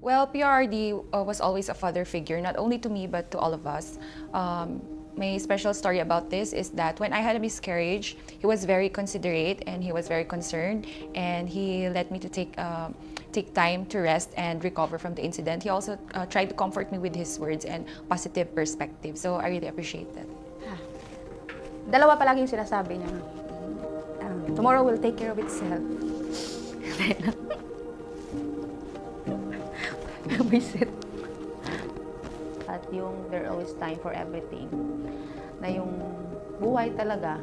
Well, PRD was always a father figure, not only to me, but to all of us. My special story about this is that when I had a miscarriage, he was very considerate and he was very concerned, and he let me to take time to rest and recover from the incident. He also tried to comfort me with his words and positive perspective. So I really appreciate that. Dalawa palagi yung sinasabi niya. Tomorrow will take care of itself. Visit. At yung there always time for everything. Na yung buhay talaga,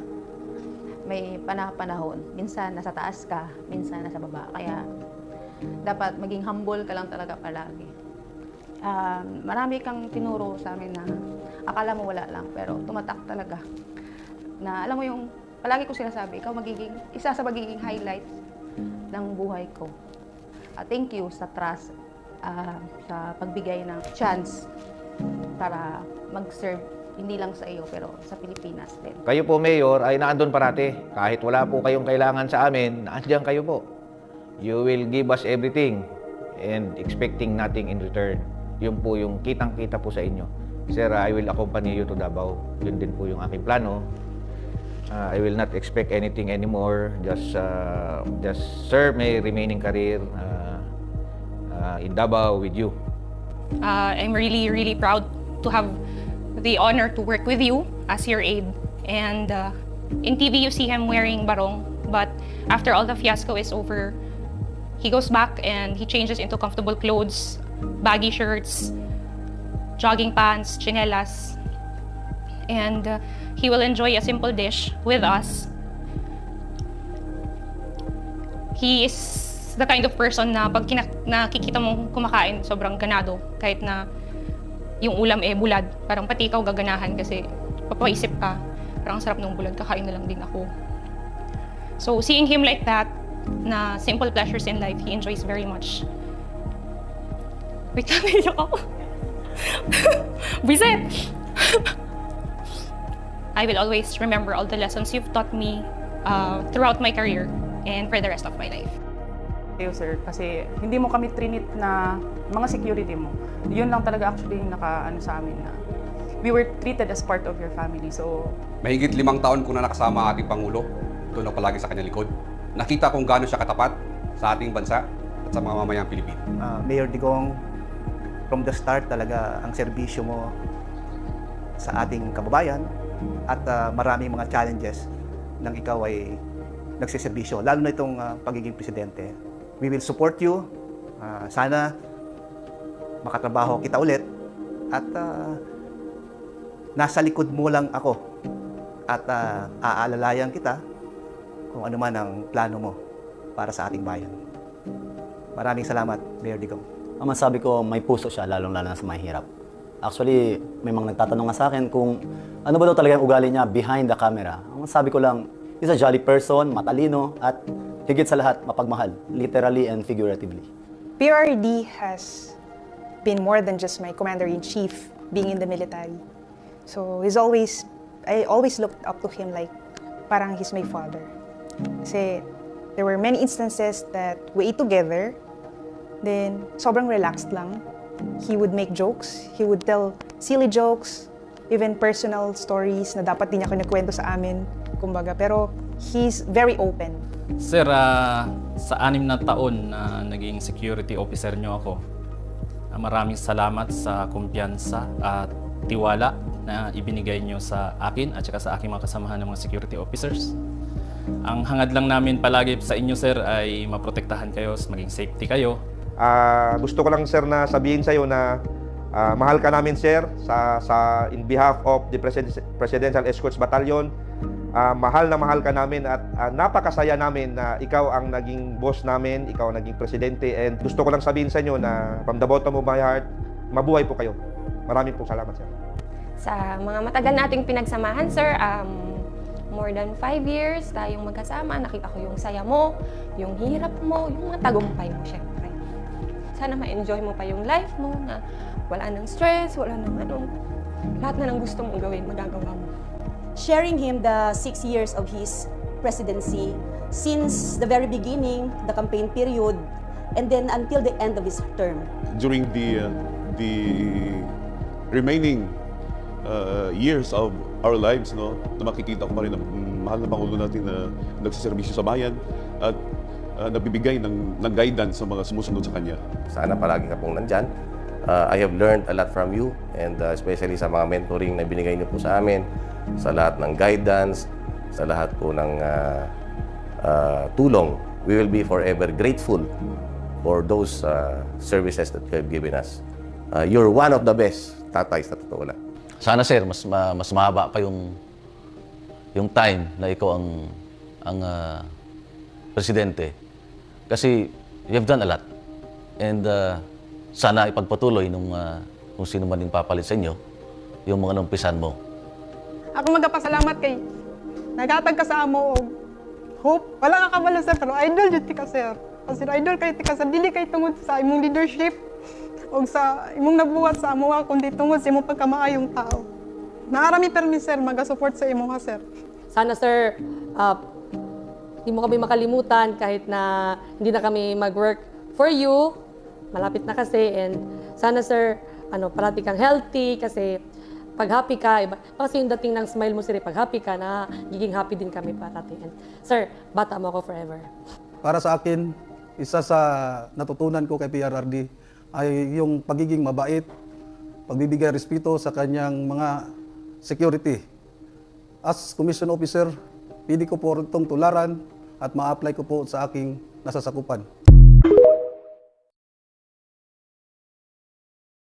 may panahon. Minsan nasa taas ka, minsan nasa baba. Kaya dapat maging humble ka lang talaga palagi. Marami kang tinuro sa amin na akala mo wala lang, pero tumatak talaga. Na alam mo yung, palagi ko sinasabi, ikaw isa sa magiging highlight ng buhay ko. Thank you sa trust, sa pagbigay ng chance para mag-serve hindi lang sa iyo pero sa Pilipinas din. Kayo po, Mayor, ay naandun parati. Kahit wala po kayong kailangan sa amin, naandiyan kayo po. You will give us everything and expecting nothing in return. Yun po yung kitang-kita po sa inyo. Sir, I will accompany you to Davao. Yun din po yung aking plano. I will not expect anything anymore. Just serve my remaining career in Davao with you. I'm really, really proud to have the honor to work with you as your aide. And in TV, you see him wearing barong, but after all the fiasco is over, he goes back and he changes into comfortable clothes, baggy shirts, jogging pants, chinelas, and he will enjoy a simple dish with us. He is the kind of person na pag nakikita mong kumakain, sobrang ganado. Kahit na yung ulam bulad, parang pati ikaw gaganahan kasi papaisip ka, parang ang sarap ng bulad, kakain na lang din ako. So seeing him like that, na simple pleasures in life, he enjoys very much. Wait, naiyak ako. Visit! I will always remember all the lessons you've taught me throughout my career and for the rest of my life. Thank you, sir, kasi hindi mo kami trinit na mga security mo. Yun lang talaga actually yung naka-ano sa amin na we were treated as part of your family. So, mahigit 5 taon ko na nakasama ang ating Pangulo. Doon ako palagi sa kanyang likod. Nakita kung gaano siya katapat sa ating bansa at sa mga mamayang Pilipino. Mayor Digong, from the start talaga ang serbisyo mo sa ating kababayan at maraming mga challenges nang ikaw ay nagsiservisyo, lalo na itong pagiging presidente. We will support you. Sana makatrabaho kita ulit at nasa likod mo lang ako at aalalayan kita kung ano man ang plano mo para sa ating bayan. Maraming salamat, Mayor Digong. Ang masabi ko, may puso siya, lalong-lalo na sa mahirap. Actually, may mga nagtatanong nga sa akin kung ano ba daw talaga yung ugali niya behind the camera. Ang masabi ko lang, he's a jolly person, matalino, at higit sa lahat, mapagmahal, literally and figuratively. PRD has been more than just my commander-in-chief being in the military. So I always looked up to him like parang he's my father. Kasi there were many instances that we ate together, then sobrang relaxed lang. He would make jokes, he would tell silly jokes, even personal stories na dapat din niya kinikwento sa amin, kumbaga. Pero he's very open. Sir, sa 6 na taon na naging security officer niyo ako, maraming salamat sa kumpiyansa at tiwala na ibinigay niyo sa akin at saka sa aking mga kasamahan ng mga security officers. Ang hangad lang namin palagi sa inyo, sir, ay maprotektahan kayo, maging safety kayo. Gusto ko lang, sir, na sabihin sa iyo na mahal ka namin, sir, in behalf of the Presidential Escorts Battalion. Mahal na mahal ka namin at napakasaya namin na ikaw ang naging boss namin, ikaw ang naging presidente, and gusto ko lang sabihin sa inyo na from the bottom of my heart, mabuhay po kayo. Maraming po salamat, sir. Sa mga matagal nating pinagsamahan, sir, more than 5 years tayong magkasama. Nakita ko yung saya mo, yung hirap mo, yung mga tagumpay mo, syempre. Sana ma-enjoy mo pa yung life mo, na wala nang stress, wala nang lahat na ng gusto mong gawin, magagawa mo. Sharing him the 6 years of his presidency, since the very beginning, the campaign period, and then until the end of his term. During the remaining years of our lives, no, na makikita ko pa rin ang mahal na Pangulo natin na nagsiservisyo sa bayan at nagbibigay ng guidance sa mga sumusunod sa kanya. Sana palagi ka pong nandyan. I have learned a lot from you, and especially sa mga mentoring na binigay niyo po sa amin, sa lahat ng guidance, sa lahat po ng tulong. We will be forever grateful for those services that you have given us. You're one of the best tatay, sa totoo lang. Sana sir, mas mahaba pa yung time na ikaw ang presidente. Kasi you have done a lot. And sana ipagpatuloy kung sino man yung papalit sa inyo, yung mga numpisan mo. Ako magpasalamat kay nagatag ka sa amo og hope. Wala ka kabalo sir, pero idol jud ka sir. Kasi idol kay tika sa dili kay tungod sa imong leadership o sa imong nabuhat sa amo kundi tungod sa imong pagkamaayong tao. Naarami permi sir maga-support sa imo ha sir. Sana sir, hindi mo kami makalimutan kahit na hindi na kami mag-work for you. Malapit na kasi, and sana sir, parati kang healthy kasi pag happy ka, iba, kasi yung dating ng smile mo sir, pag happy ka na, giging happy din kami parati. And sir, bata mo ako forever. Para sa akin, isa sa natutunan ko kay PRRD ay yung pagiging mabait, pagbibigay respeto sa kanyang mga security. As commission officer, pili ko po itong tularan at ma-apply ko po sa aking nasasakupan.